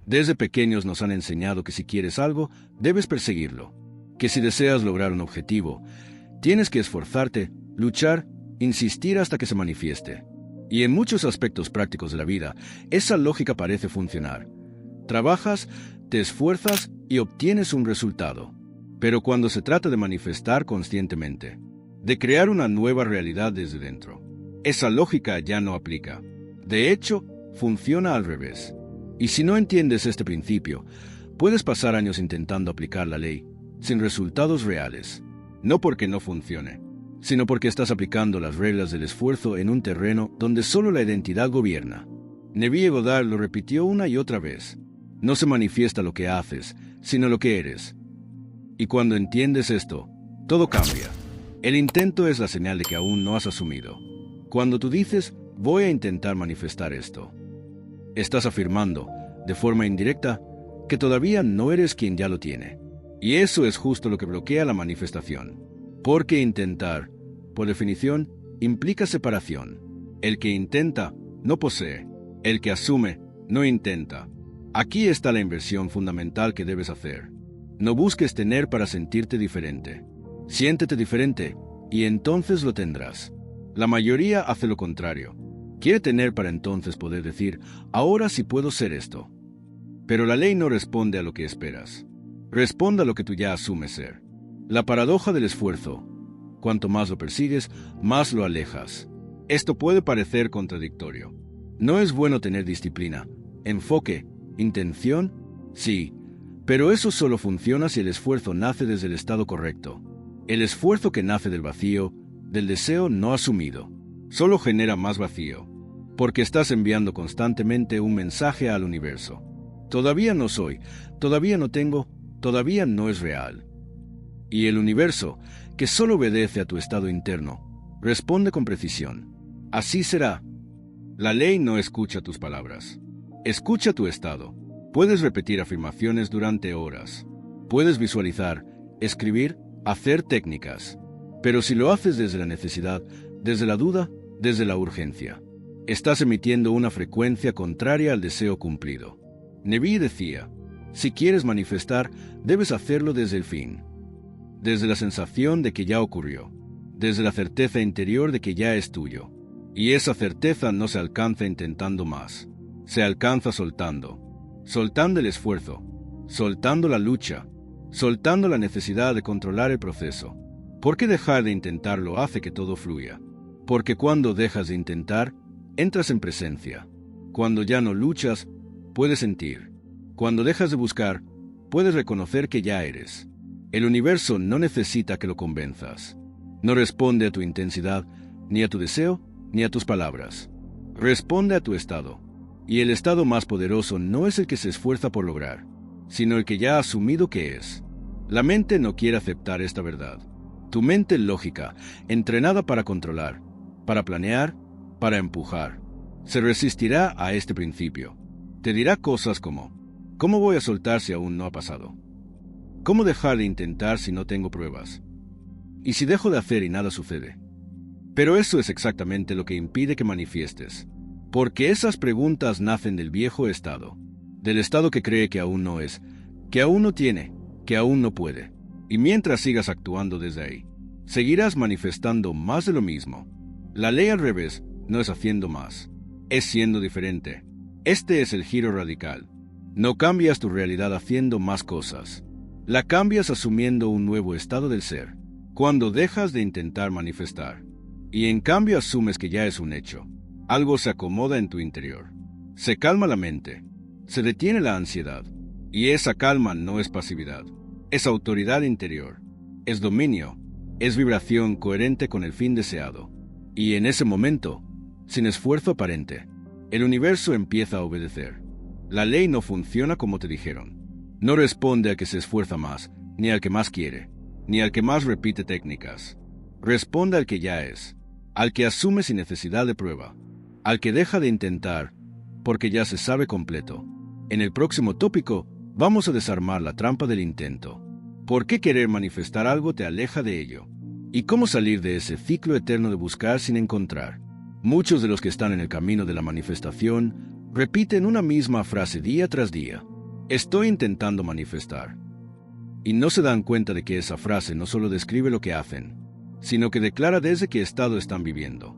Desde pequeños nos han enseñado que si quieres algo, debes perseguirlo. Que si deseas lograr un objetivo, tienes que esforzarte, luchar, insistir hasta que se manifieste. Y en muchos aspectos prácticos de la vida, esa lógica parece funcionar. Trabajas, te esfuerzas y obtienes un resultado. Pero cuando se trata de manifestar conscientemente, de crear una nueva realidad desde dentro, esa lógica ya no aplica. De hecho, funciona al revés. Y si no entiendes este principio, puedes pasar años intentando aplicar la ley, sin resultados reales. No porque no funcione, sino porque estás aplicando las reglas del esfuerzo en un terreno donde solo la identidad gobierna. Neville Goddard lo repitió una y otra vez. No se manifiesta lo que haces, sino lo que eres. Y cuando entiendes esto, todo cambia. El intento es la señal de que aún no has asumido. Cuando tú dices, voy a intentar manifestar esto, estás afirmando, de forma indirecta, que todavía no eres quien ya lo tiene. Y eso es justo lo que bloquea la manifestación. Porque intentar, por definición, implica separación. El que intenta, no posee. El que asume, no intenta. Aquí está la inversión fundamental que debes hacer. No busques tener para sentirte diferente. Siéntete diferente, y entonces lo tendrás. La mayoría hace lo contrario. Quiere tener para entonces poder decir, ahora sí puedo ser esto. Pero la ley no responde a lo que esperas. Responde a lo que tú ya asumes ser. La paradoja del esfuerzo. Cuanto más lo persigues, más lo alejas. Esto puede parecer contradictorio. No es bueno tener disciplina, enfoque, intención, sí, pero eso solo funciona si el esfuerzo nace desde el estado correcto. El esfuerzo que nace del vacío, del deseo no asumido, solo genera más vacío, porque estás enviando constantemente un mensaje al universo. Todavía no soy, todavía no tengo, todavía no es real. Y el universo, que solo obedece a tu estado interno, responde con precisión. Así será. La ley no escucha tus palabras. Escucha tu estado. Puedes repetir afirmaciones durante horas. Puedes visualizar, escribir, hacer técnicas. Pero si lo haces desde la necesidad, desde la duda, desde la urgencia, estás emitiendo una frecuencia contraria al deseo cumplido. Neville decía, si quieres manifestar, debes hacerlo desde el fin. Desde la sensación de que ya ocurrió. Desde la certeza interior de que ya es tuyo. Y esa certeza no se alcanza intentando más. Se alcanza soltando. Soltando el esfuerzo. Soltando la lucha. Soltando la necesidad de controlar el proceso. Porque dejar de intentarlo hace que todo fluya. Porque cuando dejas de intentar, entras en presencia. Cuando ya no luchas, puedes sentir. Cuando dejas de buscar, puedes reconocer que ya eres. El universo no necesita que lo convenzas. No responde a tu intensidad, ni a tu deseo, ni a tus palabras. Responde a tu estado. Y el estado más poderoso no es el que se esfuerza por lograr, sino el que ya ha asumido que es. La mente no quiere aceptar esta verdad. Tu mente lógica, entrenada para controlar, para planear, para empujar, se resistirá a este principio. Te dirá cosas como, ¿cómo voy a soltar si aún no ha pasado? ¿Cómo dejar de intentar si no tengo pruebas? ¿Y si dejo de hacer y nada sucede? Pero eso es exactamente lo que impide que manifiestes. Porque esas preguntas nacen del viejo estado. Del estado que cree que aún no es, que aún no tiene, que aún no puede. Y mientras sigas actuando desde ahí, seguirás manifestando más de lo mismo. La ley al revés no es haciendo más, es siendo diferente. Este es el giro radical. No cambias tu realidad haciendo más cosas. La cambias asumiendo un nuevo estado del ser, cuando dejas de intentar manifestar. Y en cambio asumes que ya es un hecho. Algo se acomoda en tu interior. Se calma la mente. Se detiene la ansiedad. Y esa calma no es pasividad. Es autoridad interior. Es dominio. Es vibración coherente con el fin deseado. Y en ese momento, sin esfuerzo aparente, el universo empieza a obedecer. La ley no funciona como te dijeron. No responde al que se esfuerza más, ni al que más quiere, ni al que más repite técnicas. Responde al que ya es, al que asume sin necesidad de prueba, al que deja de intentar, porque ya se sabe completo. En el próximo tópico, vamos a desarmar la trampa del intento. ¿Por qué querer manifestar algo te aleja de ello? ¿Y cómo salir de ese ciclo eterno de buscar sin encontrar? Muchos de los que están en el camino de la manifestación repiten una misma frase día tras día. Estoy intentando manifestar. Y no se dan cuenta de que esa frase no solo describe lo que hacen, sino que declara desde qué estado están viviendo.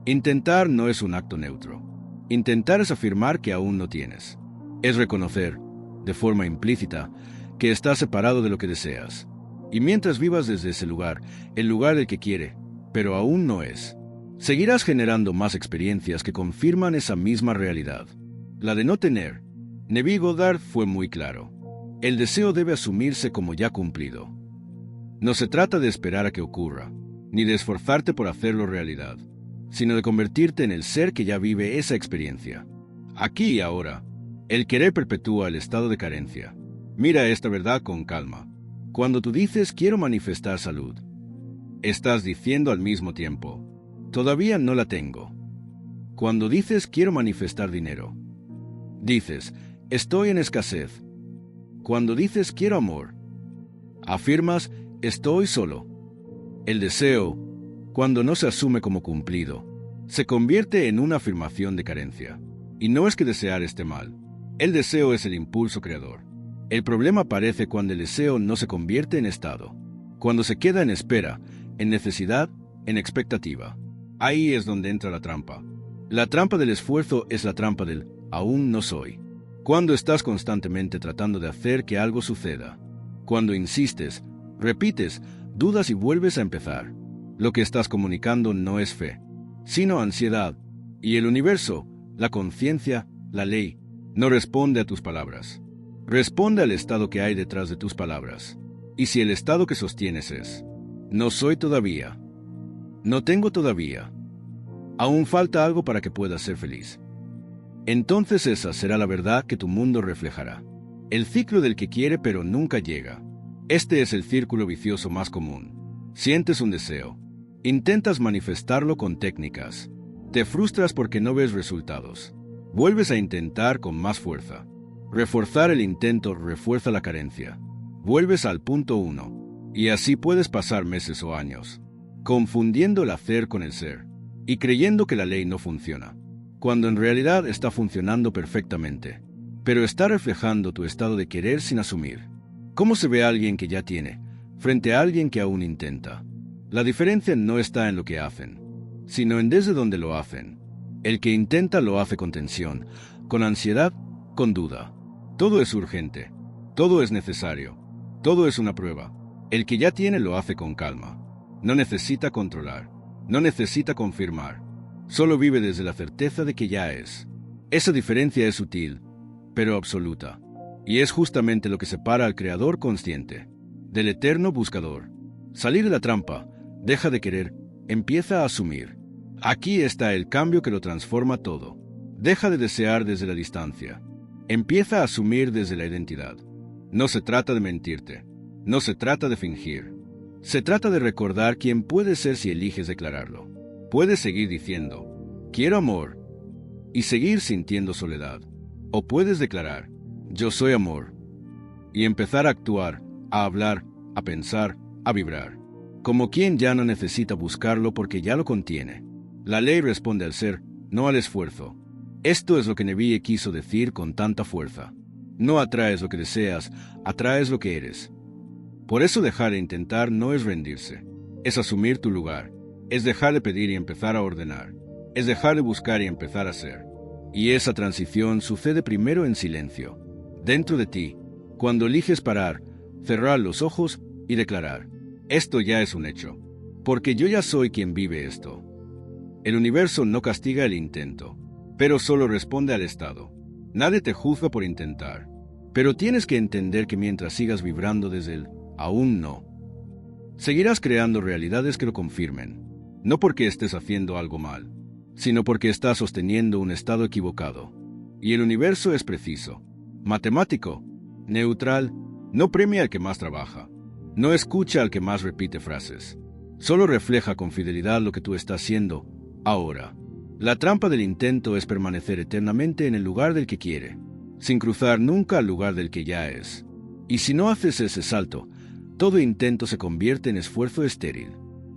Intentar no es un acto neutro. Intentar es afirmar que aún no tienes. Es reconocer, de forma implícita, que estás separado de lo que deseas. Y mientras vivas desde ese lugar, el lugar del que quiere, pero aún no es, seguirás generando más experiencias que confirman esa misma realidad. La de no tener. Neville Goddard fue muy claro. El deseo debe asumirse como ya cumplido. No se trata de esperar a que ocurra, ni de esforzarte por hacerlo realidad, sino de convertirte en el ser que ya vive esa experiencia. Aquí y ahora, el querer perpetúa el estado de carencia. Mira esta verdad con calma. Cuando tú dices quiero manifestar salud, estás diciendo al mismo tiempo, todavía no la tengo. Cuando dices quiero manifestar dinero, dices, estoy en escasez. Cuando dices quiero amor, afirmas, estoy solo. El deseo, cuando no se asume como cumplido, se convierte en una afirmación de carencia. Y no es que desear esté mal. El deseo es el impulso creador. El problema aparece cuando el deseo no se convierte en estado, cuando se queda en espera, en necesidad, en expectativa. Ahí es donde entra la trampa. La trampa del esfuerzo es la trampa del aún no soy. Cuando estás constantemente tratando de hacer que algo suceda, cuando insistes, repites, dudas y vuelves a empezar, lo que estás comunicando no es fe, sino ansiedad. Y el universo, la conciencia, la ley, no responde a tus palabras. Responde al estado que hay detrás de tus palabras. Y si el estado que sostienes es, no soy todavía, no tengo todavía, aún falta algo para que puedas ser feliz, entonces esa será la verdad que tu mundo reflejará. El ciclo del que quiere pero nunca llega. Este es el círculo vicioso más común. Sientes un deseo. Intentas manifestarlo con técnicas. Te frustras porque no ves resultados. Vuelves a intentar con más fuerza. Reforzar el intento refuerza la carencia. Vuelves al punto 1. Y así puedes pasar meses o años, confundiendo el hacer con el ser, y creyendo que la ley no funciona, cuando en realidad está funcionando perfectamente, pero está reflejando tu estado de querer sin asumir. ¿Cómo se ve a alguien que ya tiene, frente a alguien que aún intenta? La diferencia no está en lo que hacen, sino en desde dónde lo hacen. El que intenta lo hace con tensión, con ansiedad, con duda. Todo es urgente, todo es necesario, todo es una prueba. El que ya tiene lo hace con calma. No necesita controlar, no necesita confirmar. Solo vive desde la certeza de que ya es. Esa diferencia es sutil, pero absoluta. Y es justamente lo que separa al creador consciente del eterno buscador. Salir de la trampa, deja de querer, empieza a asumir. Aquí está el cambio que lo transforma todo. Deja de desear desde la distancia. Empieza a asumir desde la identidad. No se trata de mentirte. No se trata de fingir. Se trata de recordar quién puedes ser si eliges declararlo. Puedes seguir diciendo, quiero amor, y seguir sintiendo soledad. O puedes declarar, yo soy amor, y empezar a actuar, a hablar, a pensar, a vibrar, como quien ya no necesita buscarlo porque ya lo contiene. La ley responde al ser, no al esfuerzo. Esto es lo que Neville quiso decir con tanta fuerza. No atraes lo que deseas, atraes lo que eres. Por eso dejar de intentar no es rendirse, es asumir tu lugar. Es dejar de pedir y empezar a ordenar. Es dejar de buscar y empezar a ser. Y esa transición sucede primero en silencio, dentro de ti, cuando eliges parar, cerrar los ojos y declarar, esto ya es un hecho, porque yo ya soy quien vive esto. El universo no castiga el intento, pero solo responde al estado. Nadie te juzga por intentar, pero tienes que entender que mientras sigas vibrando desde el aún no, seguirás creando realidades que lo confirmen. No porque estés haciendo algo mal, sino porque estás sosteniendo un estado equivocado. Y el universo es preciso, matemático, neutral, no premia al que más trabaja, no escucha al que más repite frases. Solo refleja con fidelidad lo que tú estás haciendo ahora. La trampa del intento es permanecer eternamente en el lugar del que quiere, sin cruzar nunca al lugar del que ya es. Y si no haces ese salto, todo intento se convierte en esfuerzo estéril.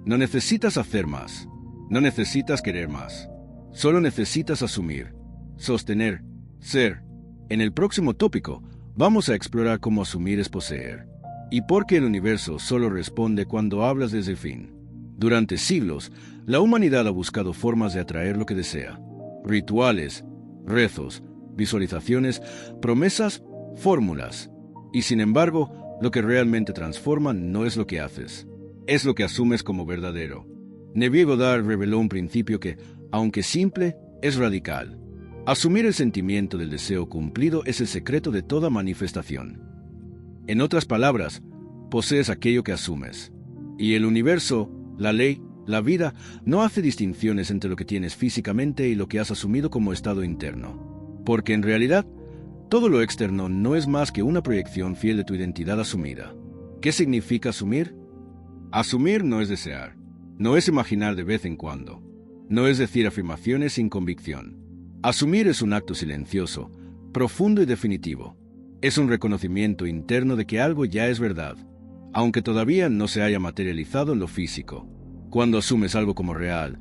No necesitas hacer más, no necesitas querer más, solo necesitas asumir, sostener, ser. En el próximo tópico, vamos a explorar cómo asumir es poseer, y por qué el universo solo responde cuando hablas desde el fin. Durante siglos, la humanidad ha buscado formas de atraer lo que desea. Rituales, rezos, visualizaciones, promesas, fórmulas. Y sin embargo, lo que realmente transforma no es lo que haces, es lo que asumes como verdadero. Neville Goddard reveló un principio que, aunque simple, es radical. Asumir el sentimiento del deseo cumplido es el secreto de toda manifestación. En otras palabras, posees aquello que asumes. Y el universo, la ley, la vida, no hace distinciones entre lo que tienes físicamente y lo que has asumido como estado interno. Porque en realidad, todo lo externo no es más que una proyección fiel de tu identidad asumida. ¿Qué significa asumir? Asumir no es desear, no es imaginar de vez en cuando, no es decir afirmaciones sin convicción. Asumir es un acto silencioso, profundo y definitivo. Es un reconocimiento interno de que algo ya es verdad, aunque todavía no se haya materializado en lo físico. Cuando asumes algo como real,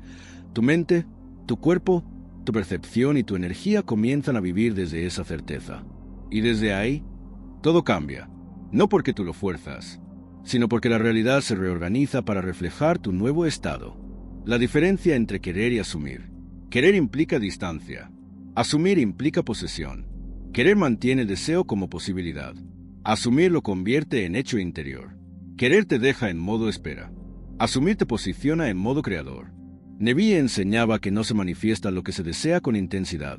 tu mente, tu cuerpo, tu percepción y tu energía comienzan a vivir desde esa certeza. Y desde ahí, todo cambia, no porque tú lo fuerzas, sino porque la realidad se reorganiza para reflejar tu nuevo estado. La diferencia entre querer y asumir. Querer implica distancia. Asumir implica posesión. Querer mantiene el deseo como posibilidad. Asumir lo convierte en hecho interior. Querer te deja en modo espera. Asumir te posiciona en modo creador. Neville enseñaba que no se manifiesta lo que se desea con intensidad,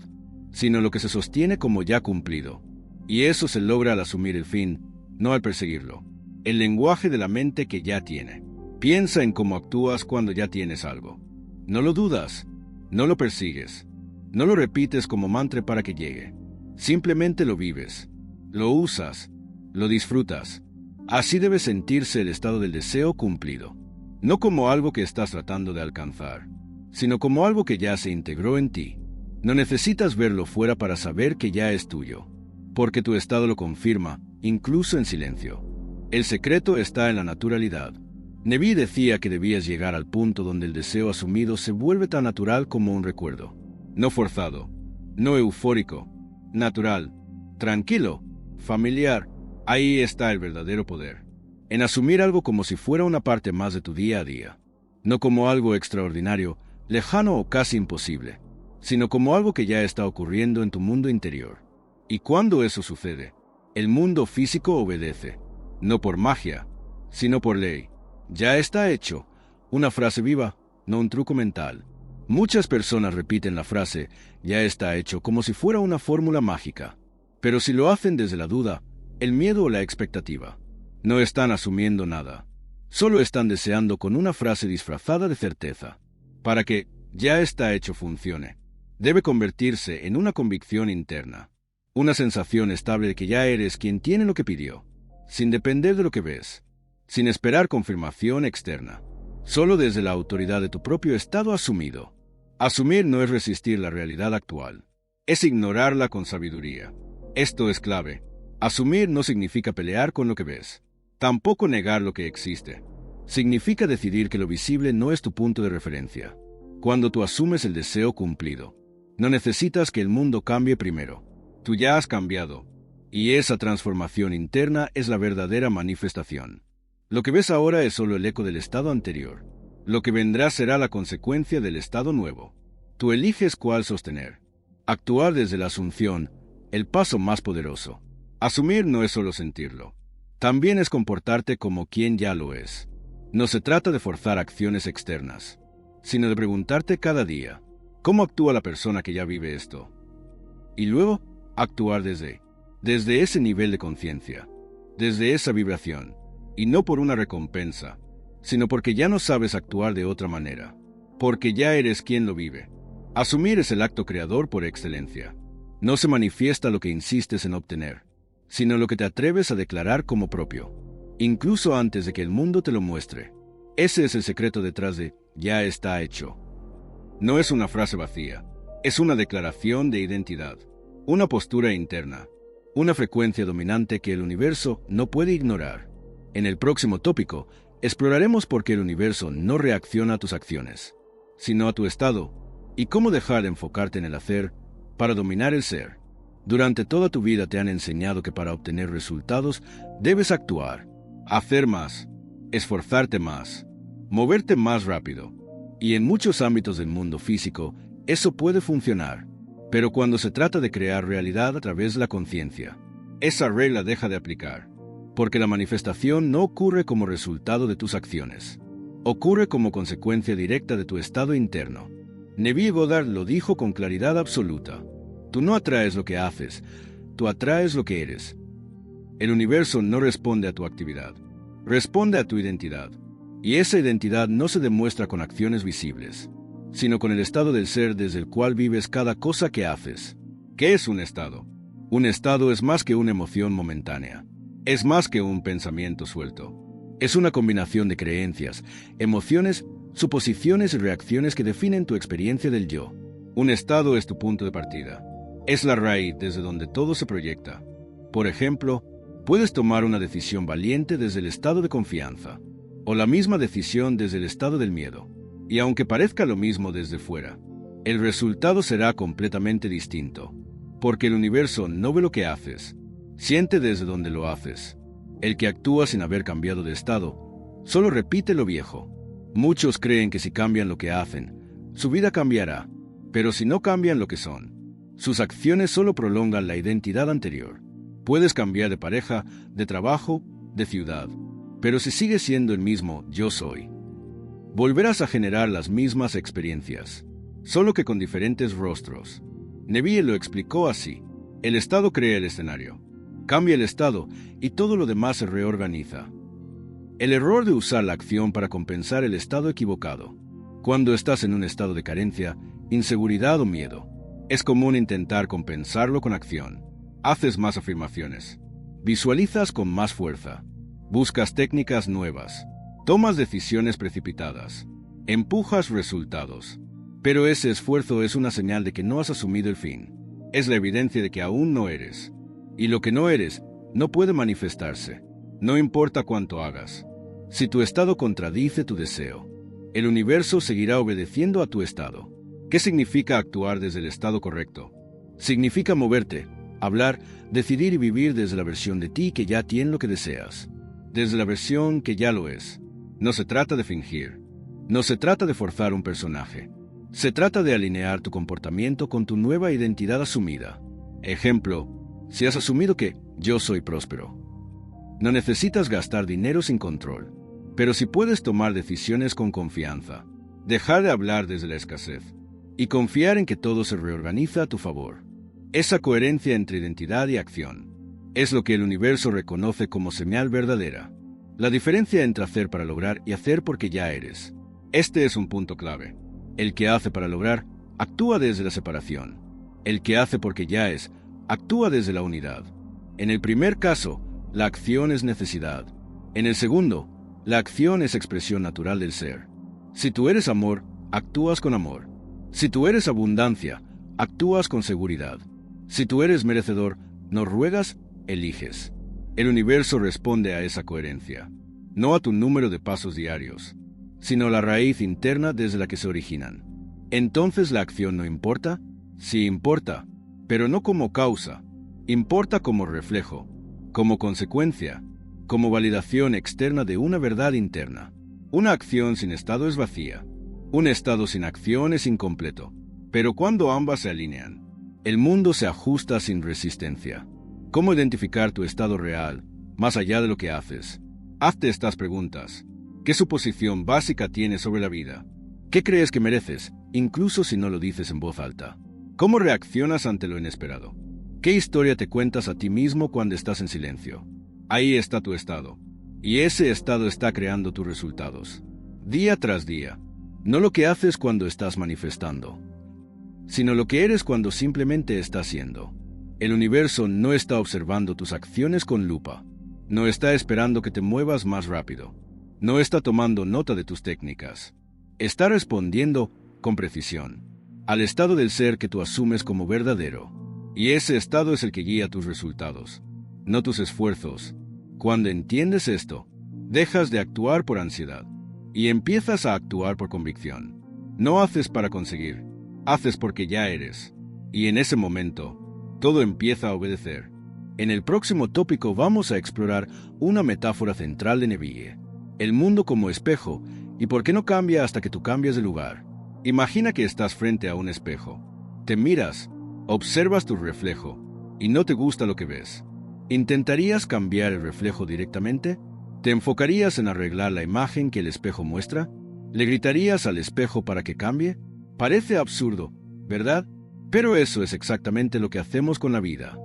sino lo que se sostiene como ya cumplido. Y eso se logra al asumir el fin, no al perseguirlo. El lenguaje de la mente que ya tiene. Piensa en cómo actúas cuando ya tienes algo. No lo dudas, no lo persigues, no lo repites como mantra para que llegue. Simplemente lo vives, lo usas, lo disfrutas. Así debe sentirse el estado del deseo cumplido. No como algo que estás tratando de alcanzar, sino como algo que ya se integró en ti. No necesitas verlo fuera para saber que ya es tuyo, porque tu estado lo confirma, incluso en silencio. El secreto está en la naturalidad. Neville decía que debías llegar al punto donde el deseo asumido se vuelve tan natural como un recuerdo. No forzado, no eufórico, natural, tranquilo, familiar. Ahí está el verdadero poder. En asumir algo como si fuera una parte más de tu día a día. No como algo extraordinario, lejano o casi imposible, sino como algo que ya está ocurriendo en tu mundo interior. Y cuando eso sucede, el mundo físico obedece. No por magia, sino por ley. Ya está hecho. Una frase viva, no un truco mental. Muchas personas repiten la frase, ya está hecho, como si fuera una fórmula mágica. Pero si lo hacen desde la duda, el miedo o la expectativa, no están asumiendo nada. Solo están deseando con una frase disfrazada de certeza. Para que ya está hecho funcione, debe convertirse en una convicción interna. Una sensación estable de que ya eres quien tiene lo que pidió, sin depender de lo que ves, sin esperar confirmación externa, solo desde la autoridad de tu propio estado asumido. Asumir no es resistir la realidad actual, es ignorarla con sabiduría. Esto es clave. Asumir no significa pelear con lo que ves, tampoco negar lo que existe. Significa decidir que lo visible no es tu punto de referencia. Cuando tú asumes el deseo cumplido, no necesitas que el mundo cambie primero. Tú ya has cambiado. Y esa transformación interna es la verdadera manifestación. Lo que ves ahora es solo el eco del estado anterior. Lo que vendrá será la consecuencia del estado nuevo. Tú eliges cuál sostener. Actuar desde la asunción, el paso más poderoso. Asumir no es solo sentirlo. También es comportarte como quien ya lo es. No se trata de forzar acciones externas, sino de preguntarte cada día, ¿cómo actúa la persona que ya vive esto? Y luego, actuar desde ese nivel de conciencia, desde esa vibración, y no por una recompensa, sino porque ya no sabes actuar de otra manera, porque ya eres quien lo vive. Asumir es el acto creador por excelencia. No se manifiesta lo que insistes en obtener, sino lo que te atreves a declarar como propio, incluso antes de que el mundo te lo muestre. Ese es el secreto detrás de ya está hecho. No es una frase vacía, es una declaración de identidad, una postura interna, una frecuencia dominante que el universo no puede ignorar. En el próximo tópico, exploraremos por qué el universo no reacciona a tus acciones, sino a tu estado, y cómo dejar de enfocarte en el hacer para dominar el ser. Durante toda tu vida te han enseñado que para obtener resultados debes actuar, hacer más, esforzarte más, moverte más rápido. Y en muchos ámbitos del mundo físico, eso puede funcionar. Pero cuando se trata de crear realidad a través de la conciencia, esa regla deja de aplicar. Porque la manifestación no ocurre como resultado de tus acciones. Ocurre como consecuencia directa de tu estado interno. Neville Goddard lo dijo con claridad absoluta. Tú no atraes lo que haces, tú atraes lo que eres. El universo no responde a tu actividad, responde a tu identidad. Y esa identidad no se demuestra con acciones visibles, sino con el estado del ser desde el cual vives cada cosa que haces. ¿Qué es un estado? Un estado es más que una emoción momentánea. Es más que un pensamiento suelto. Es una combinación de creencias, emociones, suposiciones y reacciones que definen tu experiencia del yo. Un estado es tu punto de partida. Es la raíz desde donde todo se proyecta. Por ejemplo, puedes tomar una decisión valiente desde el estado de confianza, o la misma decisión desde el estado del miedo. Y aunque parezca lo mismo desde fuera, el resultado será completamente distinto, porque el universo no ve lo que haces, siente desde donde lo haces. El que actúa sin haber cambiado de estado, solo repite lo viejo. Muchos creen que si cambian lo que hacen, su vida cambiará, pero si no cambian lo que son, sus acciones solo prolongan la identidad anterior. Puedes cambiar de pareja, de trabajo, de ciudad, pero si sigues siendo el mismo yo soy, volverás a generar las mismas experiencias, solo que con diferentes rostros. Neville lo explicó así: el estado crea el escenario, cambia el estado y todo lo demás se reorganiza. El error de usar la acción para compensar el estado equivocado. Cuando estás en un estado de carencia, inseguridad o miedo, es común intentar compensarlo con acción. Haces más afirmaciones, visualizas con más fuerza, buscas técnicas nuevas, tomas decisiones precipitadas, empujas resultados. Pero ese esfuerzo es una señal de que no has asumido el fin. Es la evidencia de que aún no eres. Y lo que no eres no puede manifestarse, no importa cuánto hagas. Si tu estado contradice tu deseo, el universo seguirá obedeciendo a tu estado. ¿Qué significa actuar desde el estado correcto? Significa moverte, hablar, decidir y vivir desde la versión de ti que ya tiene lo que deseas, desde la versión que ya lo es. No se trata de fingir, no se trata de forzar un personaje. Se trata de alinear tu comportamiento con tu nueva identidad asumida. Ejemplo, si has asumido que yo soy próspero, no necesitas gastar dinero sin control, pero si puedes tomar decisiones con confianza, dejar de hablar desde la escasez y confiar en que todo se reorganiza a tu favor. Esa coherencia entre identidad y acción es lo que el universo reconoce como señal verdadera. La diferencia entre hacer para lograr y hacer porque ya eres. Este es un punto clave. El que hace para lograr, actúa desde la separación. El que hace porque ya es, actúa desde la unidad. En el primer caso, la acción es necesidad. En el segundo, la acción es expresión natural del ser. Si tú eres amor, actúas con amor. Si tú eres abundancia, actúas con seguridad. Si tú eres merecedor, no ruegas, eliges. El universo responde a esa coherencia, no a tu número de pasos diarios, sino a la raíz interna desde la que se originan. Entonces la acción no importa. Sí importa, pero no como causa. Importa como reflejo, como consecuencia, como validación externa de una verdad interna. Una acción sin estado es vacía. Un estado sin acción es incompleto. Pero cuando ambas se alinean, el mundo se ajusta sin resistencia. ¿Cómo identificar tu estado real, más allá de lo que haces? Hazte estas preguntas. ¿Qué suposición básica tienes sobre la vida? ¿Qué crees que mereces, incluso si no lo dices en voz alta? ¿Cómo reaccionas ante lo inesperado? ¿Qué historia te cuentas a ti mismo cuando estás en silencio? Ahí está tu estado. Y ese estado está creando tus resultados, día tras día. No lo que haces cuando estás manifestando, sino lo que eres cuando simplemente estás siendo. El universo no está observando tus acciones con lupa. No está esperando que te muevas más rápido. No está tomando nota de tus técnicas. Está respondiendo con precisión al estado del ser que tú asumes como verdadero. Y ese estado es el que guía tus resultados, no tus esfuerzos. Cuando entiendes esto, dejas de actuar por ansiedad y empiezas a actuar por convicción. No haces para conseguir, haces porque ya eres. Y en ese momento, Todo empieza a obedecer. En el próximo tópico vamos a explorar una metáfora central de Neville, el mundo como espejo y por qué no cambia hasta que tú cambies de lugar. Imagina que estás frente a un espejo. Te miras, observas tu reflejo y no te gusta lo que ves. ¿Intentarías cambiar el reflejo directamente? ¿Te enfocarías en arreglar la imagen que el espejo muestra? ¿Le gritarías al espejo para que cambie? Parece absurdo, ¿verdad? Pero eso es exactamente lo que hacemos con la vida.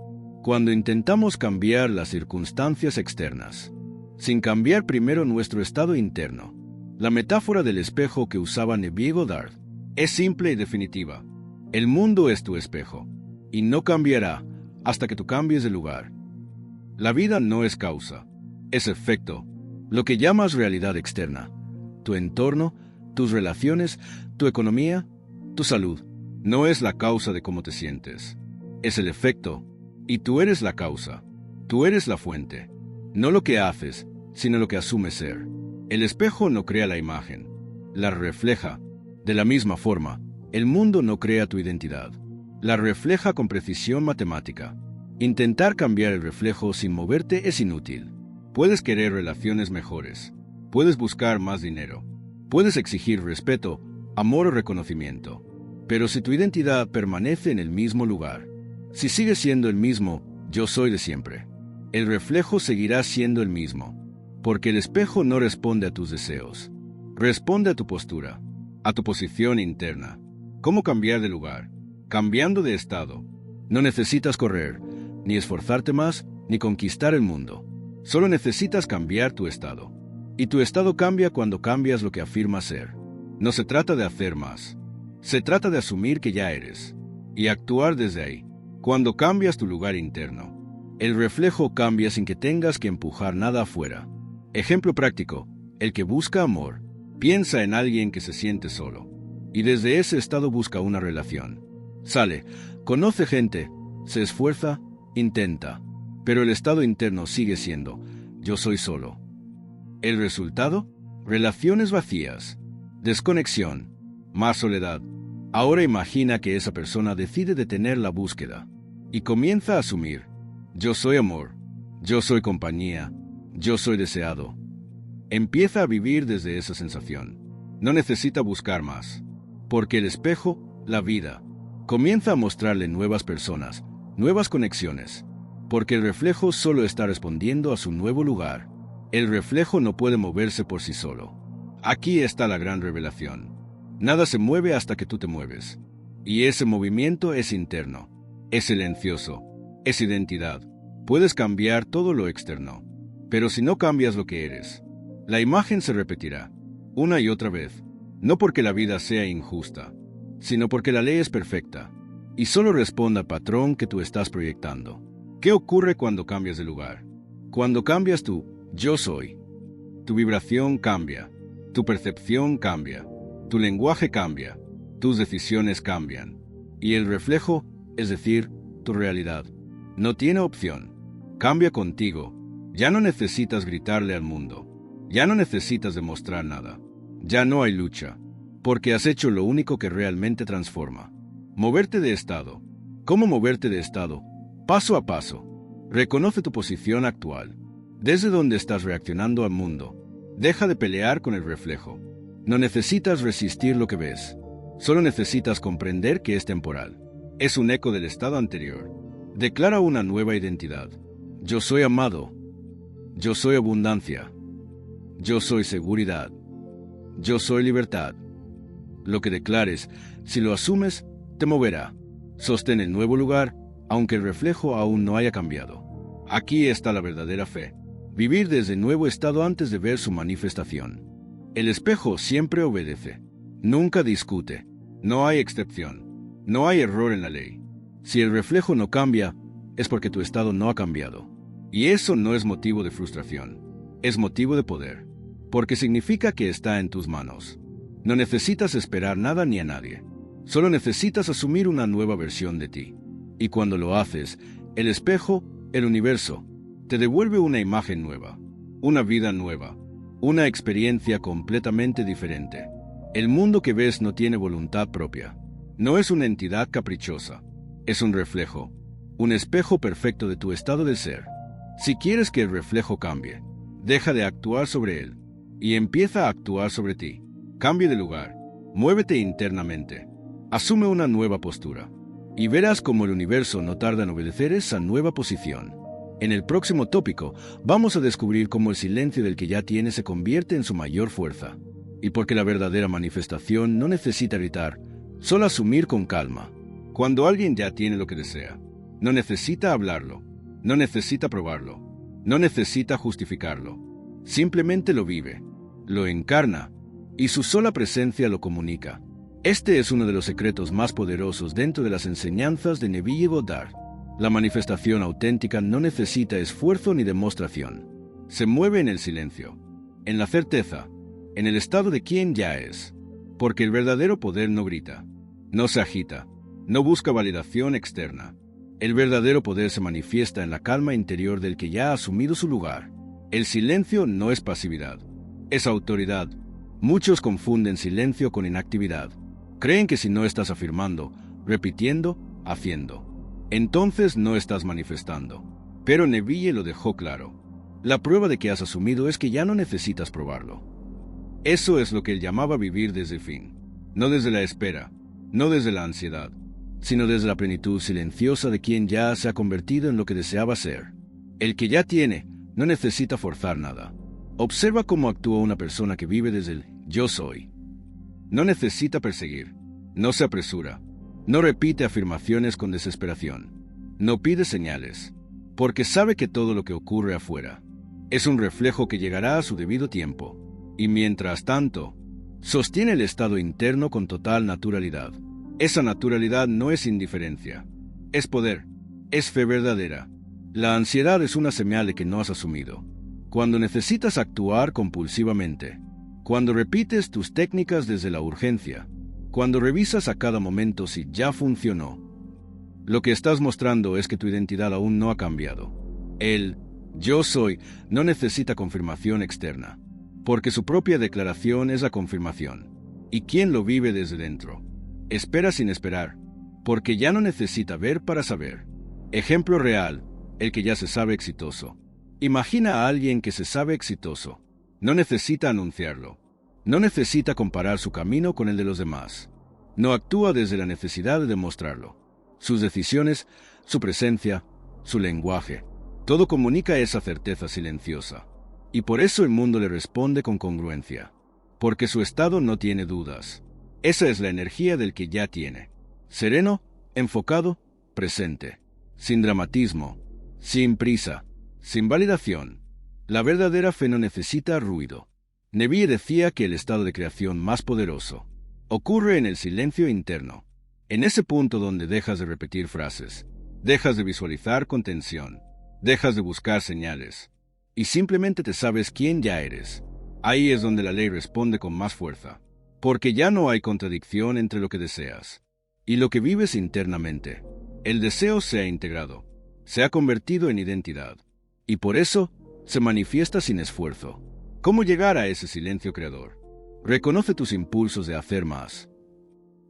Cuando intentamos cambiar las circunstancias externas, sin cambiar primero nuestro estado interno. La metáfora del espejo que usaba Neville Goddard es simple y definitiva. El mundo es tu espejo, y no cambiará hasta que tú cambies de lugar. La vida no es causa, es efecto, lo que llamas realidad externa. Tu entorno, tus relaciones, tu economía, tu salud, no es la causa de cómo te sientes. Es el efecto. Y tú eres la causa, tú eres la fuente, no lo que haces, sino lo que asumes ser. El espejo no crea la imagen, la refleja. De la misma forma, el mundo no crea tu identidad, la refleja con precisión matemática. Intentar cambiar el reflejo sin moverte es inútil. Puedes querer relaciones mejores, puedes buscar más dinero, puedes exigir respeto, amor o reconocimiento, pero si tu identidad permanece en el mismo lugar, si sigues siendo el mismo yo soy de siempre, el reflejo seguirá siendo el mismo, porque el espejo no responde a tus deseos, responde a tu postura, a tu posición interna. ¿Cómo cambiar de lugar? Cambiando de estado. No necesitas correr, ni esforzarte más, ni conquistar el mundo. Solo necesitas cambiar tu estado. Y tu estado cambia cuando cambias lo que afirmas ser. No se trata de hacer más. Se trata de asumir que ya eres, y actuar desde ahí. Cuando cambias tu lugar interno, el reflejo cambia sin que tengas que empujar nada afuera. Ejemplo práctico, el que busca amor, piensa en alguien que se siente solo, y desde ese estado busca una relación. Sale, conoce gente, se esfuerza, intenta, pero el estado interno sigue siendo, yo soy solo. ¿El resultado? Relaciones vacías, desconexión, más soledad. Ahora imagina que esa persona decide detener la búsqueda y comienza a asumir, yo soy amor, yo soy compañía, yo soy deseado. Empieza a vivir desde esa sensación. No necesita buscar más, porque el espejo, la vida, comienza a mostrarle nuevas personas, nuevas conexiones, porque el reflejo solo está respondiendo a su nuevo lugar. El reflejo no puede moverse por sí solo. Aquí está la gran revelación. Nada se mueve hasta que tú te mueves. Y ese movimiento es interno, es silencioso, es identidad. Puedes cambiar todo lo externo, pero si no cambias lo que eres, la imagen se repetirá, una y otra vez, no porque la vida sea injusta, sino porque la ley es perfecta, y solo responde al patrón que tú estás proyectando. ¿Qué ocurre cuando cambias de lugar? Cuando cambias tú, yo soy. Tu vibración cambia, tu percepción cambia. Tu lenguaje cambia, tus decisiones cambian, y el reflejo, es decir, tu realidad, no tiene opción. Cambia contigo. Ya no necesitas gritarle al mundo, ya no necesitas demostrar nada, ya no hay lucha, porque has hecho lo único que realmente transforma. Moverte de estado. ¿Cómo moverte de estado? Paso a paso. Reconoce tu posición actual, desde donde estás reaccionando al mundo. Deja de pelear con el reflejo. No necesitas resistir lo que ves, solo necesitas comprender que es temporal. Es un eco del estado anterior. Declara una nueva identidad. Yo soy amado. Yo soy abundancia. Yo soy seguridad. Yo soy libertad. Lo que declares, si lo asumes, te moverá. Sostén el nuevo lugar, aunque el reflejo aún no haya cambiado. Aquí está la verdadera fe. Vivir desde nuevo estado antes de ver su manifestación. El espejo siempre obedece, nunca discute, no hay excepción, no hay error en la ley. Si el reflejo no cambia, es porque tu estado no ha cambiado. Y eso no es motivo de frustración, es motivo de poder, porque significa que está en tus manos. No necesitas esperar nada ni a nadie, solo necesitas asumir una nueva versión de ti. Y cuando lo haces, el espejo, el universo, te devuelve una imagen nueva, una vida nueva, una experiencia completamente diferente. El mundo que ves no tiene voluntad propia. No es una entidad caprichosa. Es un reflejo. un espejo perfecto de tu estado de ser. Si quieres que el reflejo cambie, deja de actuar sobre él y empieza a actuar sobre ti. Cambie de lugar, muévete internamente, asume una nueva postura y verás cómo el universo no tarda en obedecer esa nueva posición. En el próximo tópico vamos a descubrir cómo el silencio del que ya tienes se convierte en su mayor fuerza y porque la verdadera manifestación no necesita gritar, solo asumir con calma. Cuando alguien ya tiene lo que desea, no necesita hablarlo, no necesita probarlo, no necesita justificarlo. Simplemente lo vive, lo encarna, y su sola presencia lo comunica. Este es uno de los secretos más poderosos dentro de las enseñanzas de Neville Goddard. La manifestación auténtica no necesita esfuerzo ni demostración. Se mueve en el silencio, en la certeza, en el estado de quien ya es. Porque el verdadero poder no grita, no se agita, no busca validación externa. El verdadero poder se manifiesta en la calma interior del que ya ha asumido su lugar. El silencio no es pasividad, es autoridad. Muchos confunden silencio con inactividad. Creen que si no estás afirmando, repitiendo, haciendo, entonces no estás manifestando. Pero Neville lo dejó claro. La prueba de que has asumido es que ya no necesitas probarlo. Eso es lo que él llamaba vivir desde el fin, no desde la espera, no desde la ansiedad, sino desde la plenitud silenciosa de quien ya se ha convertido en lo que deseaba ser. El que ya tiene no necesita forzar nada. Observa cómo actúa una persona que vive desde el yo soy. No necesita perseguir, no se apresura, no repite afirmaciones con desesperación, no pide señales, porque sabe que todo lo que ocurre afuera es un reflejo que llegará a su debido tiempo, y mientras tanto, sostiene el estado interno con total naturalidad. Esa naturalidad no es indiferencia, es poder, es fe verdadera. La ansiedad es una señal de que no has asumido. Cuando necesitas actuar compulsivamente, cuando repites tus técnicas desde la urgencia, cuando revisas a cada momento si ya funcionó, lo que estás mostrando es que tu identidad aún no ha cambiado. El yo soy no necesita confirmación externa, porque su propia declaración es la confirmación. ¿Y quién lo vive desde dentro? Espera sin esperar, porque ya no necesita ver para saber. Ejemplo real, el que ya se sabe exitoso. Imagina a alguien que se sabe exitoso. No necesita anunciarlo. No necesita comparar su camino con el de los demás. No actúa desde la necesidad de demostrarlo. Sus decisiones, su presencia, su lenguaje, todo comunica esa certeza silenciosa. Y por eso el mundo le responde con congruencia. Porque su estado no tiene dudas. Esa es la energía del que ya tiene. Sereno, enfocado, presente. Sin dramatismo, sin prisa, sin validación. La verdadera fe no necesita ruido. Neville decía que el estado de creación más poderoso ocurre en el silencio interno. En ese punto donde dejas de repetir frases, dejas de visualizar con tensión, dejas de buscar señales, y simplemente te sabes quién ya eres. Ahí es donde la ley responde con más fuerza. Porque ya no hay contradicción entre lo que deseas y lo que vives internamente. El deseo se ha integrado, se ha convertido en identidad, y por eso se manifiesta sin esfuerzo. ¿Cómo llegar a ese silencio creador? Reconoce tus impulsos de hacer más.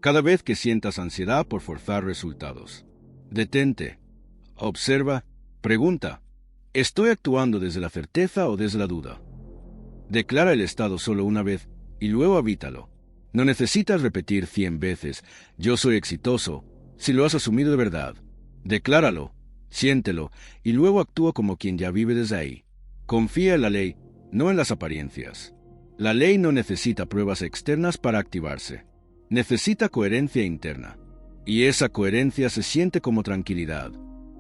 Cada vez que sientas ansiedad por forzar resultados, detente, observa, pregunta, ¿estoy actuando desde la certeza o desde la duda? Declara el estado solo una vez y luego habítalo. No necesitas repetir 100 veces, yo soy exitoso, si lo has asumido de verdad. Decláralo, siéntelo, y luego actúa como quien ya vive desde ahí. Confía en la ley, no en las apariencias. La ley no necesita pruebas externas para activarse. Necesita coherencia interna. Y esa coherencia se siente como tranquilidad,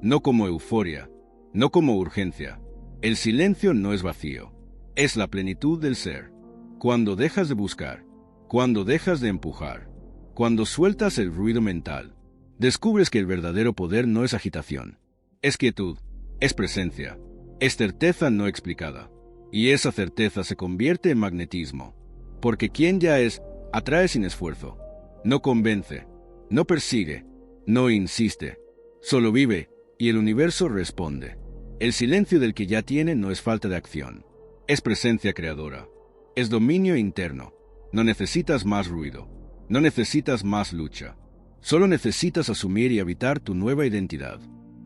no como euforia, no como urgencia. El silencio no es vacío, es la plenitud del ser. Cuando dejas de buscar, cuando dejas de empujar, cuando sueltas el ruido mental, descubres que el verdadero poder no es agitación, es quietud, es presencia, es certeza no explicada. Y esa certeza se convierte en magnetismo, porque quien ya es, atrae sin esfuerzo, no convence, no persigue, no insiste, solo vive y el universo responde. El silencio del que ya tiene no es falta de acción, es presencia creadora, es dominio interno. No necesitas más ruido, no necesitas más lucha, solo necesitas asumir y habitar tu nueva identidad.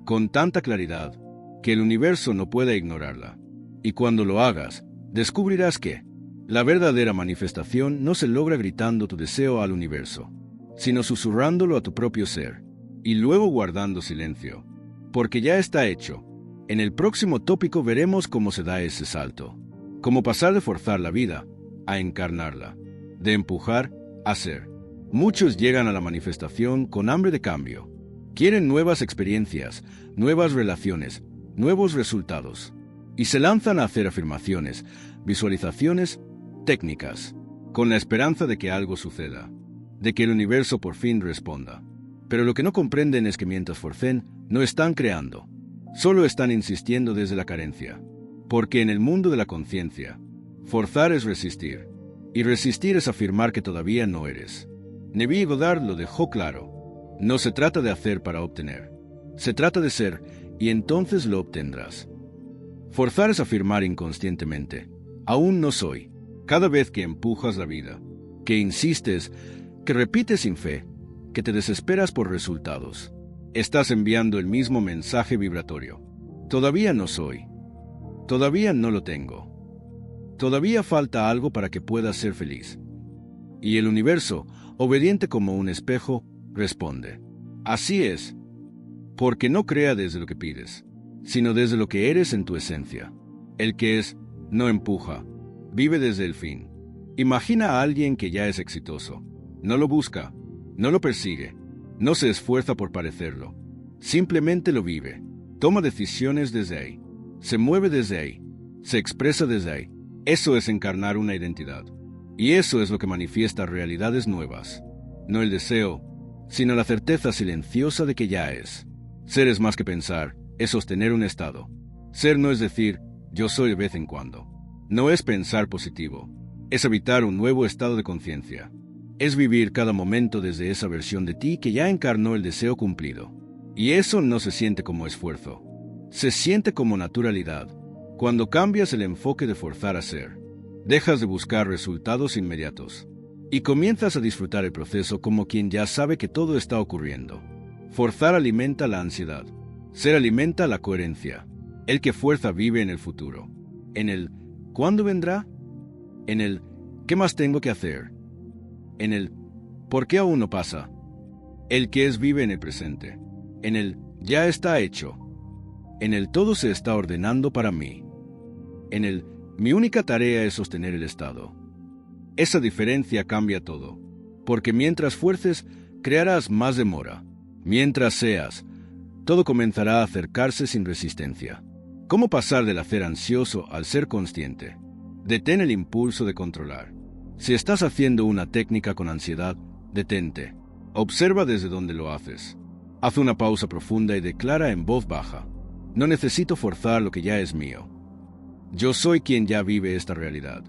con tanta claridad, que el universo no pueda ignorarla. Y cuando lo hagas, descubrirás que la verdadera manifestación no se logra gritando tu deseo al universo, sino susurrándolo a tu propio ser, y luego guardando silencio, porque ya está hecho. En el próximo tópico veremos cómo se da ese salto, cómo pasar de forzar la vida a encarnarla, de empujar a ser. Muchos llegan a la manifestación con hambre de cambio. Quieren nuevas experiencias, nuevas relaciones, nuevos resultados, y se lanzan a hacer afirmaciones, visualizaciones, técnicas, con la esperanza de que algo suceda, de que el universo por fin responda. Pero lo que no comprenden es que mientras forcen, no están creando, solo están insistiendo desde la carencia, porque en el mundo de la conciencia, forzar es resistir, y resistir es afirmar que todavía no eres. Neville Goddard lo dejó claro. No se trata de hacer para obtener, se trata de ser, y entonces lo obtendrás. Forzar es afirmar inconscientemente, aún no soy, cada vez que empujas la vida, que insistes, que repites sin fe, que te desesperas por resultados. Estás enviando el mismo mensaje vibratorio. Todavía no soy. Todavía no lo tengo. Todavía falta algo para que puedas ser feliz. Y el universo, obediente como un espejo, responde. Así es. Porque no crea desde lo que pides, sino desde lo que eres en tu esencia. El que es, no empuja, vive desde el fin. Imagina a alguien que ya es exitoso. No lo busca, no lo persigue, no se esfuerza por parecerlo. Simplemente lo vive. Toma decisiones desde ahí. Se mueve desde ahí. Se expresa desde ahí. Eso es encarnar una identidad. Y eso es lo que manifiesta realidades nuevas. No el deseo, sino la certeza silenciosa de que ya es. Ser es más que pensar, es sostener un estado. Ser no es decir, yo soy de vez en cuando. No es pensar positivo. Es habitar un nuevo estado de conciencia. Es vivir cada momento desde esa versión de ti que ya encarnó el deseo cumplido. Y eso no se siente como esfuerzo. Se siente como naturalidad. Cuando cambias el enfoque de forzar a ser, dejas de buscar resultados inmediatos y comienzas a disfrutar el proceso como quien ya sabe que todo está ocurriendo. Forzar alimenta la ansiedad. Ser alimenta la coherencia. El que fuerza vive en el futuro. En el ¿cuándo vendrá? En el ¿qué más tengo que hacer? En el ¿por qué aún no pasa? El que es vive en el presente. En el ya está hecho. En el todo se está ordenando para mí. En el mi única tarea es sostener el estado. Esa diferencia cambia todo, porque mientras fuerces, crearás más demora. Mientras seas, todo comenzará a acercarse sin resistencia. ¿Cómo pasar del hacer ansioso al ser consciente? Detén el impulso de controlar. Si estás haciendo una técnica con ansiedad, detente. Observa desde donde lo haces. Haz una pausa profunda y declara en voz baja: no necesito forzar lo que ya es mío. Yo soy quien ya vive esta realidad.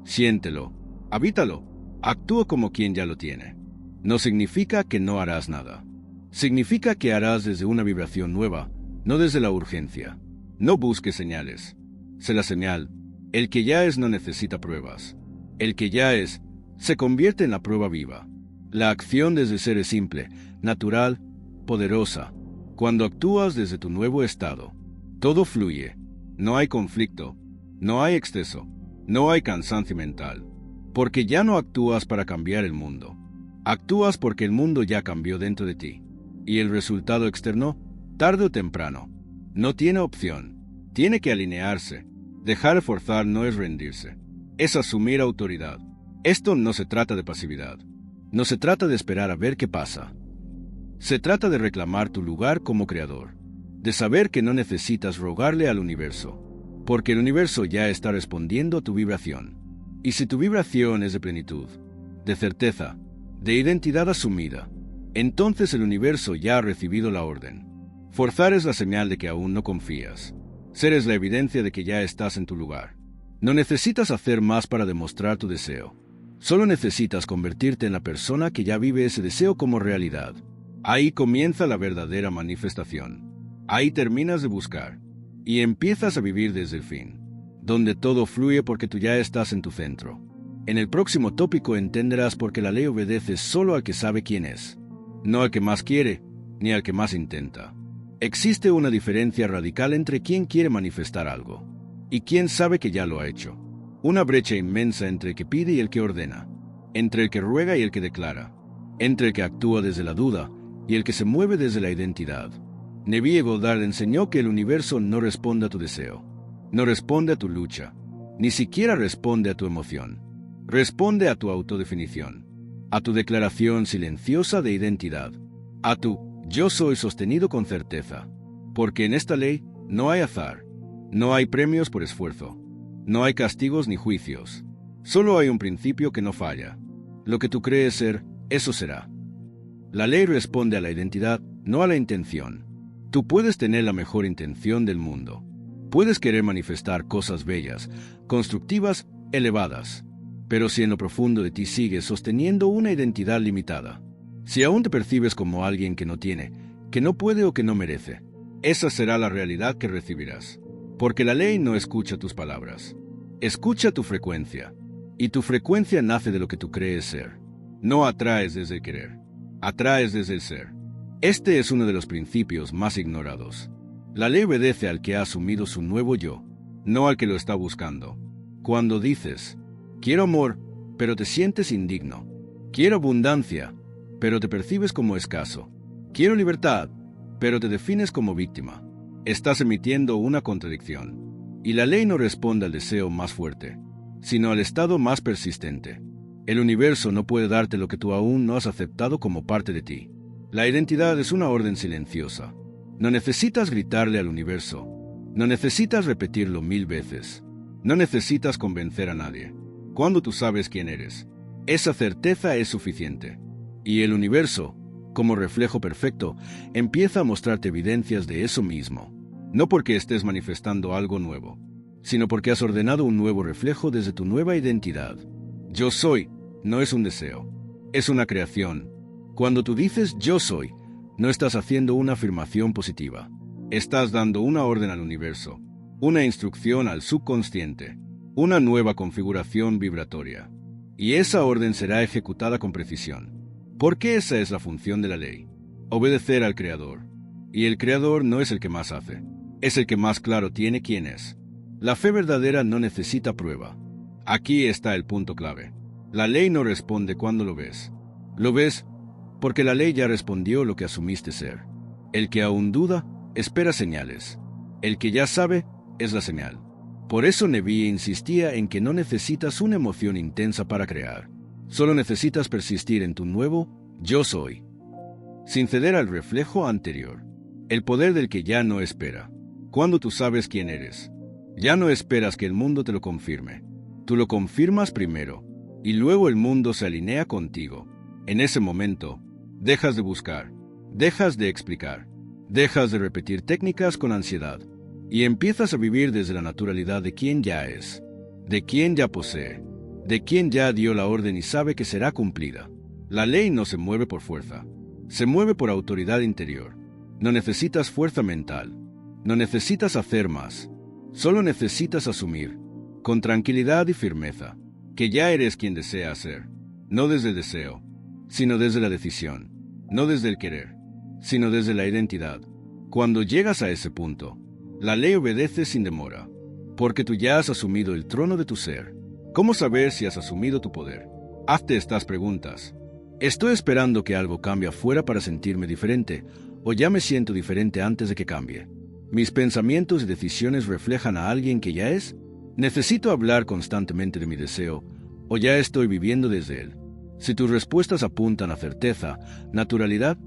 Siéntelo, habítalo, actúa como quien ya lo tiene. No significa que no harás nada. Significa que harás desde una vibración nueva, no desde la urgencia. No busques señales. Sé la señal. El que ya es no necesita pruebas. El que ya es, se convierte en la prueba viva. La acción desde ser es simple, natural, poderosa. Cuando actúas desde tu nuevo estado, todo fluye. No hay conflicto, no hay exceso, no hay cansancio mental. Porque ya no actúas para cambiar el mundo. Actúas porque el mundo ya cambió dentro de ti. Y el resultado externo, tarde o temprano, no tiene opción. Tiene que alinearse. Dejar de forzar no es rendirse. Es asumir autoridad. Esto no se trata de pasividad. No se trata de esperar a ver qué pasa. Se trata de reclamar tu lugar como creador. De saber que no necesitas rogarle al universo, porque el universo ya está respondiendo a tu vibración. Y si tu vibración es de plenitud, de certeza, de identidad asumida, entonces el universo ya ha recibido la orden. Forzar es la señal de que aún no confías. Ser es la evidencia de que ya estás en tu lugar. No necesitas hacer más para demostrar tu deseo. Solo necesitas convertirte en la persona que ya vive ese deseo como realidad. Ahí comienza la verdadera manifestación. Ahí terminas de buscar y empiezas a vivir desde el fin, donde todo fluye porque tú ya estás en tu centro. En el próximo tópico entenderás por qué la ley obedece solo al que sabe quién es, no al que más quiere ni al que más intenta. Existe una diferencia radical entre quien quiere manifestar algo y quien sabe que ya lo ha hecho. Una brecha inmensa entre el que pide y el que ordena, entre el que ruega y el que declara, entre el que actúa desde la duda y el que se mueve desde la identidad. Neville Goddard enseñó que el universo no responde a tu deseo, no responde a tu lucha, ni siquiera responde a tu emoción. Responde a tu autodefinición, a tu declaración silenciosa de identidad, a tu yo soy sostenido con certeza. Porque en esta ley no hay azar, no hay premios por esfuerzo, no hay castigos ni juicios. Solo hay un principio que no falla. Lo que tú crees ser, eso será. La ley responde a la identidad, no a la intención. Tú puedes tener la mejor intención del mundo. Puedes querer manifestar cosas bellas, constructivas, elevadas. Pero si en lo profundo de ti sigues sosteniendo una identidad limitada, si aún te percibes como alguien que no tiene, que no puede o que no merece, esa será la realidad que recibirás. Porque la ley no escucha tus palabras, escucha tu frecuencia. Y tu frecuencia nace de lo que tú crees ser. No atraes desde el querer, atraes desde el ser. Este es uno de los principios más ignorados. La ley obedece al que ha asumido su nuevo yo, no al que lo está buscando. Cuando dices, quiero amor, pero te sientes indigno. Quiero abundancia, pero te percibes como escaso. Quiero libertad, pero te defines como víctima. Estás emitiendo una contradicción. Y la ley no responde al deseo más fuerte, sino al estado más persistente. El universo no puede darte lo que tú aún no has aceptado como parte de ti. La identidad es una orden silenciosa. No necesitas gritarle al universo. No necesitas repetirlo 1000 veces. No necesitas convencer a nadie. Cuando tú sabes quién eres, esa certeza es suficiente. Y el universo, como reflejo perfecto, empieza a mostrarte evidencias de eso mismo. No porque estés manifestando algo nuevo, sino porque has ordenado un nuevo reflejo desde tu nueva identidad. Yo soy no es un deseo, es una creación. Cuando tú dices yo soy, no estás haciendo una afirmación positiva. Estás dando una orden al universo, una instrucción al subconsciente, una nueva configuración vibratoria. Y esa orden será ejecutada con precisión. Porque esa es la función de la ley, obedecer al Creador. Y el Creador no es el que más hace, es el que más claro tiene quién es. La fe verdadera no necesita prueba. Aquí está el punto clave. La ley no responde cuando lo ves. Lo ves porque la ley ya respondió lo que asumiste ser. El que aún duda, espera señales. El que ya sabe, es la señal. Por eso Neville insistía en que no necesitas una emoción intensa para crear. Solo necesitas persistir en tu nuevo yo soy, sin ceder al reflejo anterior. El poder del que ya no espera. Cuando tú sabes quién eres, ya no esperas que el mundo te lo confirme. Tú lo confirmas primero, y luego el mundo se alinea contigo. En ese momento, dejas de buscar, dejas de explicar, dejas de repetir técnicas con ansiedad, y empiezas a vivir desde la naturalidad de quien ya es, de quien ya posee, de quien ya dio la orden y sabe que será cumplida. La ley no se mueve por fuerza, se mueve por autoridad interior. No necesitas fuerza mental, no necesitas hacer más, solo necesitas asumir, con tranquilidad y firmeza, que ya eres quien desea ser, no desde el deseo, sino desde la decisión, no desde el querer, sino desde la identidad. Cuando llegas a ese punto, la ley obedece sin demora, porque tú ya has asumido el trono de tu ser. ¿Cómo saber si has asumido tu poder? Hazte estas preguntas. ¿Estoy esperando que algo cambie afuera para sentirme diferente, o ya me siento diferente antes de que cambie? ¿Mis pensamientos y decisiones reflejan a alguien que ya es? ¿Necesito hablar constantemente de mi deseo, o ya estoy viviendo desde él? Si tus respuestas apuntan a certeza, naturalidad,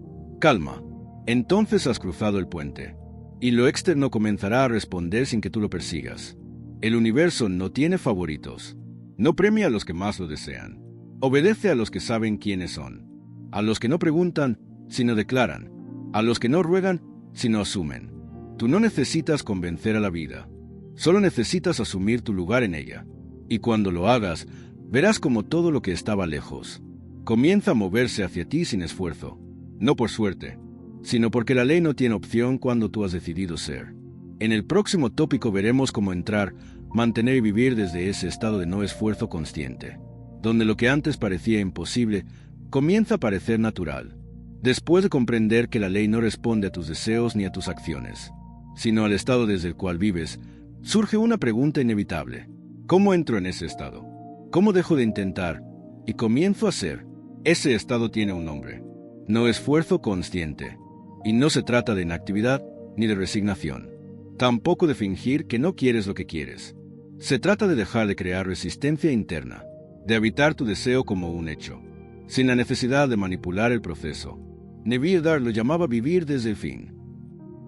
calma, entonces has cruzado el puente, y lo externo comenzará a responder sin que tú lo persigas. El universo no tiene favoritos, no premia a los que más lo desean, obedece a los que saben quiénes son, a los que no preguntan, sino declaran, a los que no ruegan, sino asumen. Tú no necesitas convencer a la vida, solo necesitas asumir tu lugar en ella, y cuando lo hagas, verás como todo lo que estaba lejos comienza a moverse hacia ti sin esfuerzo, no por suerte, sino porque la ley no tiene opción cuando tú has decidido ser. En el próximo tópico veremos cómo entrar, mantener y vivir desde ese estado de no esfuerzo consciente, donde lo que antes parecía imposible comienza a parecer natural. Después de comprender que la ley no responde a tus deseos ni a tus acciones, sino al estado desde el cual vives, surge una pregunta inevitable. ¿Cómo entro en ese estado? ¿Cómo dejo de intentar y comienzo a ser? Ese estado tiene un nombre. No esfuerzo consciente. Y no se trata de inactividad ni de resignación. Tampoco de fingir que no quieres lo que quieres. Se trata de dejar de crear resistencia interna, de habitar tu deseo como un hecho, sin la necesidad de manipular el proceso. Neville Dar lo llamaba vivir desde el fin.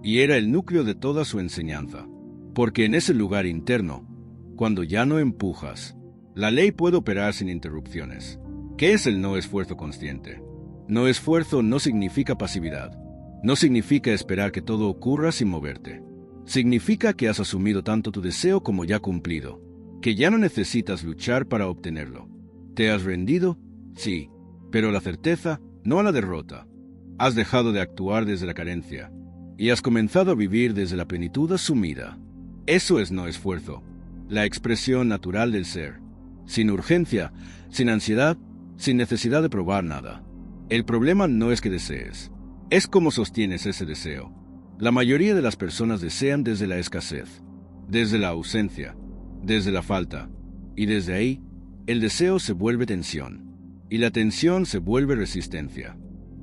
Y era el núcleo de toda su enseñanza. Porque en ese lugar interno, cuando ya no empujas, la ley puede operar sin interrupciones. ¿Qué es el no esfuerzo consciente? No esfuerzo no significa pasividad. No significa esperar que todo ocurra sin moverte. Significa que has asumido tanto tu deseo como ya cumplido, que ya no necesitas luchar para obtenerlo. ¿Te has rendido? Sí, pero a la certeza, no a la derrota. Has dejado de actuar desde la carencia y has comenzado a vivir desde la plenitud asumida. Eso es no esfuerzo, la expresión natural del ser, sin urgencia, sin ansiedad, sin necesidad de probar nada. El problema no es que desees, es cómo sostienes ese deseo. La mayoría de las personas desean desde la escasez, desde la ausencia, desde la falta, y desde ahí, el deseo se vuelve tensión, y la tensión se vuelve resistencia,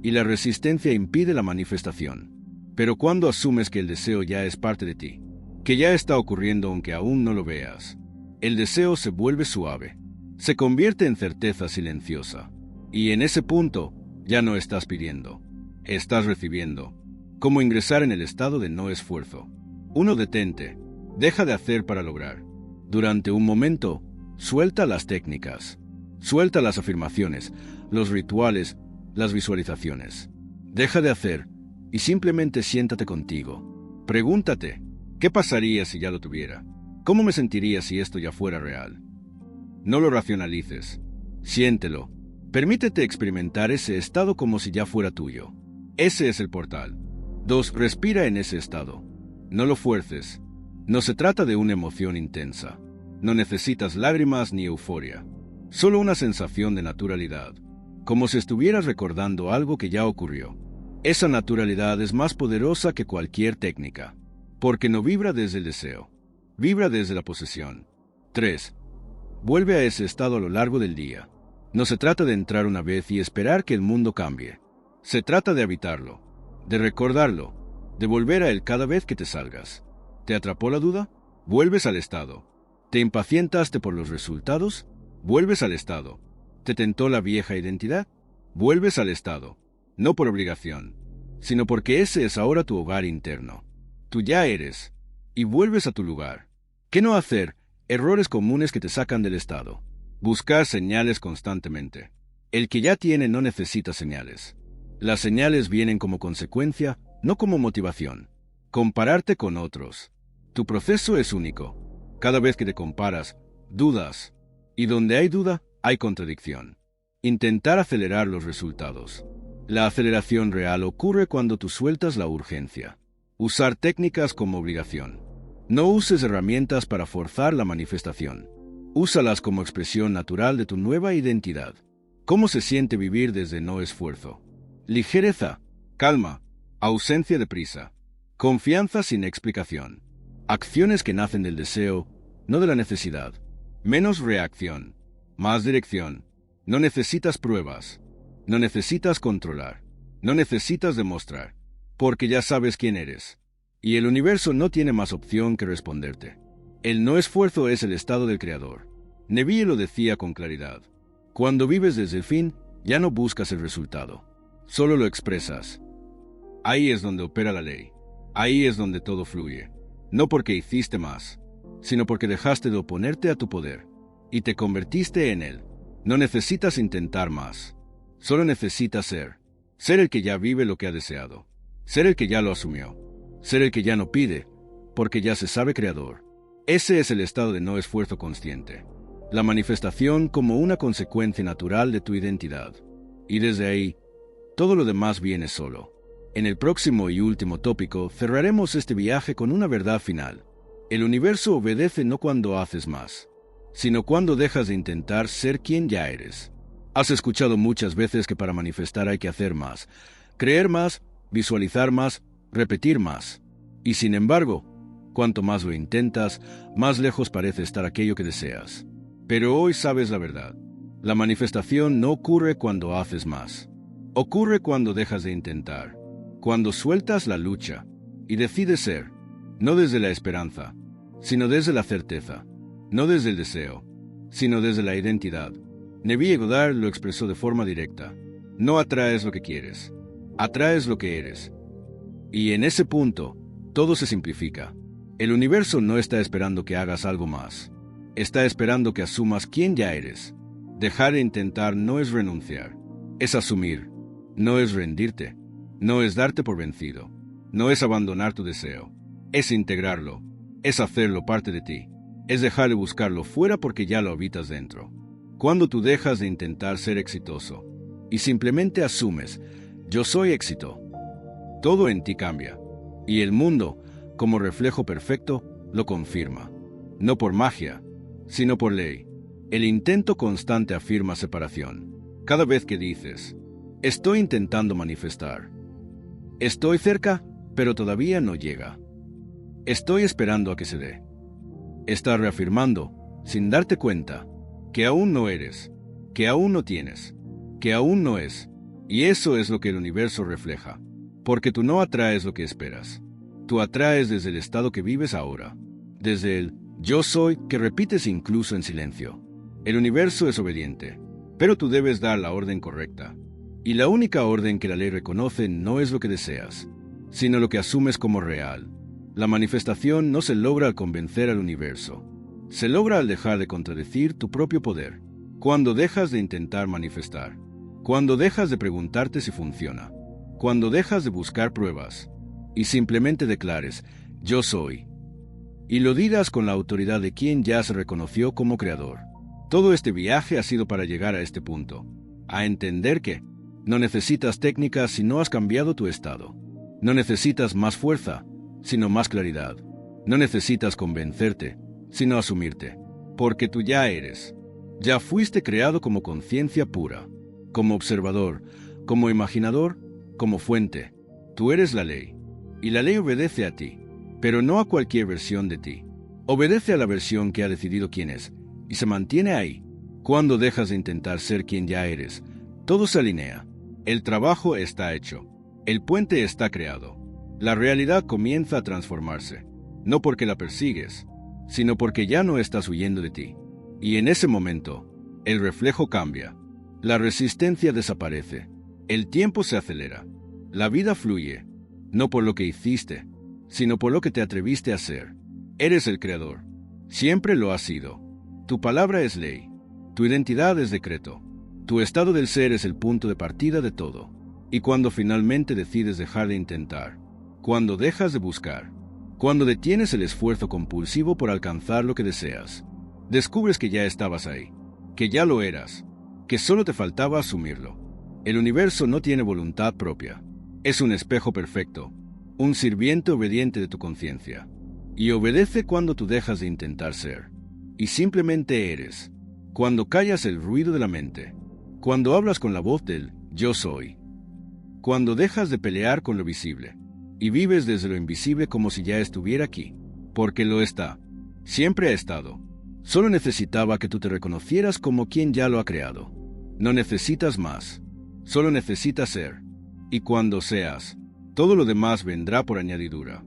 y la resistencia impide la manifestación. Pero cuando asumes que el deseo ya es parte de ti, que ya está ocurriendo aunque aún no lo veas, el deseo se vuelve suave, se convierte en certeza silenciosa, y en ese punto ya no estás pidiendo, estás recibiendo, como ingresar en el estado de no esfuerzo. Uno detente, deja de hacer para lograr. Durante un momento, suelta las técnicas, suelta las afirmaciones, los rituales, las visualizaciones. Deja de hacer y simplemente siéntate contigo. Pregúntate, ¿qué pasaría si ya lo tuviera? ¿Cómo me sentiría si esto ya fuera real? No lo racionalices, siéntelo. Permítete experimentar ese estado como si ya fuera tuyo. Ese es el portal. 2. Respira en ese estado. No lo fuerces. No se trata de una emoción intensa. No necesitas lágrimas ni euforia. Solo una sensación de naturalidad, como si estuvieras recordando algo que ya ocurrió. Esa naturalidad es más poderosa que cualquier técnica, porque no vibra desde el deseo, vibra desde la posesión. 3. Vuelve a ese estado a lo largo del día. No se trata de entrar una vez y esperar que el mundo cambie. Se trata de habitarlo, de recordarlo, de volver a él cada vez que te salgas. ¿Te atrapó la duda? Vuelves al estado. ¿Te impacientaste por los resultados? Vuelves al estado. ¿Te tentó la vieja identidad? Vuelves al estado. No por obligación, sino porque ese es ahora tu hogar interno. Tú ya eres, y vuelves a tu lugar. ¿Qué no hacer? Errores comunes que te sacan del estado. Buscar señales constantemente. El que ya tiene no necesita señales. Las señales vienen como consecuencia, no como motivación. Compararte con otros. Tu proceso es único. Cada vez que te comparas, dudas. Y donde hay duda, hay contradicción. Intentar acelerar los resultados. La aceleración real ocurre cuando tú sueltas la urgencia. Usar técnicas como obligación. No uses herramientas para forzar la manifestación. Úsalas como expresión natural de tu nueva identidad. ¿Cómo se siente vivir desde no esfuerzo? Ligereza, calma, ausencia de prisa, confianza sin explicación. Acciones que nacen del deseo, no de la necesidad. Menos reacción, más dirección. No necesitas pruebas. No necesitas controlar, no necesitas demostrar, porque ya sabes quién eres. Y el universo no tiene más opción que responderte. El no esfuerzo es el estado del creador. Neville lo decía con claridad. Cuando vives desde el fin, ya no buscas el resultado, solo lo expresas. Ahí es donde opera la ley. Ahí es donde todo fluye. No porque hiciste más, sino porque dejaste de oponerte a tu poder y te convertiste en él. No necesitas intentar más. Solo necesitas ser el que ya vive lo que ha deseado, ser el que ya lo asumió, ser el que ya no pide, porque ya se sabe creador. Ese es el estado de no esfuerzo consciente, la manifestación como una consecuencia natural de tu identidad. Y desde ahí, todo lo demás viene solo. En el próximo y último tópico cerraremos este viaje con una verdad final. El universo obedece no cuando haces más, sino cuando dejas de intentar ser quien ya eres. Has escuchado muchas veces que para manifestar hay que hacer más, creer más, visualizar más, repetir más. Y sin embargo, cuanto más lo intentas, más lejos parece estar aquello que deseas. Pero hoy sabes la verdad. La manifestación no ocurre cuando haces más. Ocurre cuando dejas de intentar, cuando sueltas la lucha y decides ser, no desde la esperanza, sino desde la certeza, no desde el deseo, sino desde la identidad. Neville Goddard lo expresó de forma directa. No atraes lo que quieres, atraes lo que eres. Y en ese punto, todo se simplifica. El universo no está esperando que hagas algo más. Está esperando que asumas quién ya eres. Dejar de intentar no es renunciar, es asumir. No es rendirte, no es darte por vencido, no es abandonar tu deseo. Es integrarlo, es hacerlo parte de ti, es dejar de buscarlo fuera porque ya lo habitas dentro. Cuando tú dejas de intentar ser exitoso y simplemente asumes, yo soy éxito, todo en ti cambia. Y el mundo, como reflejo perfecto, lo confirma. No por magia, sino por ley. El intento constante afirma separación. Cada vez que dices, estoy intentando manifestar. Estoy cerca, pero todavía no llega. Estoy esperando a que se dé. Estás reafirmando, sin darte cuenta, que aún no eres, que aún no tienes, que aún no es. Y eso es lo que el universo refleja. Porque tú no atraes lo que esperas. Tú atraes desde el estado que vives ahora. Desde el yo soy que repites incluso en silencio. El universo es obediente, pero tú debes dar la orden correcta. Y la única orden que la ley reconoce no es lo que deseas, sino lo que asumes como real. La manifestación no se logra al convencer al universo. Se logra al dejar de contradecir tu propio poder. Cuando dejas de intentar manifestar. Cuando dejas de preguntarte si funciona. Cuando dejas de buscar pruebas. Y simplemente declares, yo soy. Y lo digas con la autoridad de quien ya se reconoció como creador. Todo este viaje ha sido para llegar a este punto. A entender que no necesitas técnicas si no has cambiado tu estado. No necesitas más fuerza, sino más claridad. No necesitas convencerte, sino asumirte. Porque tú ya eres. Ya fuiste creado como conciencia pura, como observador, como imaginador, como fuente. Tú eres la ley. Y la ley obedece a ti, pero no a cualquier versión de ti. Obedece a la versión que ha decidido quién es, y se mantiene ahí. Cuando dejas de intentar ser quien ya eres, todo se alinea. El trabajo está hecho. El puente está creado. La realidad comienza a transformarse, no porque la persigues, sino porque ya no estás huyendo de ti. Y en ese momento, el reflejo cambia. La resistencia desaparece. El tiempo se acelera. La vida fluye, no por lo que hiciste, sino por lo que te atreviste a hacer. Eres el creador. Siempre lo has sido. Tu palabra es ley. Tu identidad es decreto. Tu estado del ser es el punto de partida de todo. Y cuando finalmente decides dejar de intentar, cuando dejas de buscar, cuando detienes el esfuerzo compulsivo por alcanzar lo que deseas, descubres que ya estabas ahí, que ya lo eras, que solo te faltaba asumirlo. El universo no tiene voluntad propia. Es un espejo perfecto, un sirviente obediente de tu conciencia. Y obedece cuando tú dejas de intentar ser. Y simplemente eres. Cuando callas el ruido de la mente. Cuando hablas con la voz del yo soy. Cuando dejas de pelear con lo visible. Y vives desde lo invisible como si ya estuviera aquí. Porque lo está. Siempre ha estado. Solo necesitaba que tú te reconocieras como quien ya lo ha creado. No necesitas más. Solo necesitas ser. Y cuando seas, todo lo demás vendrá por añadidura.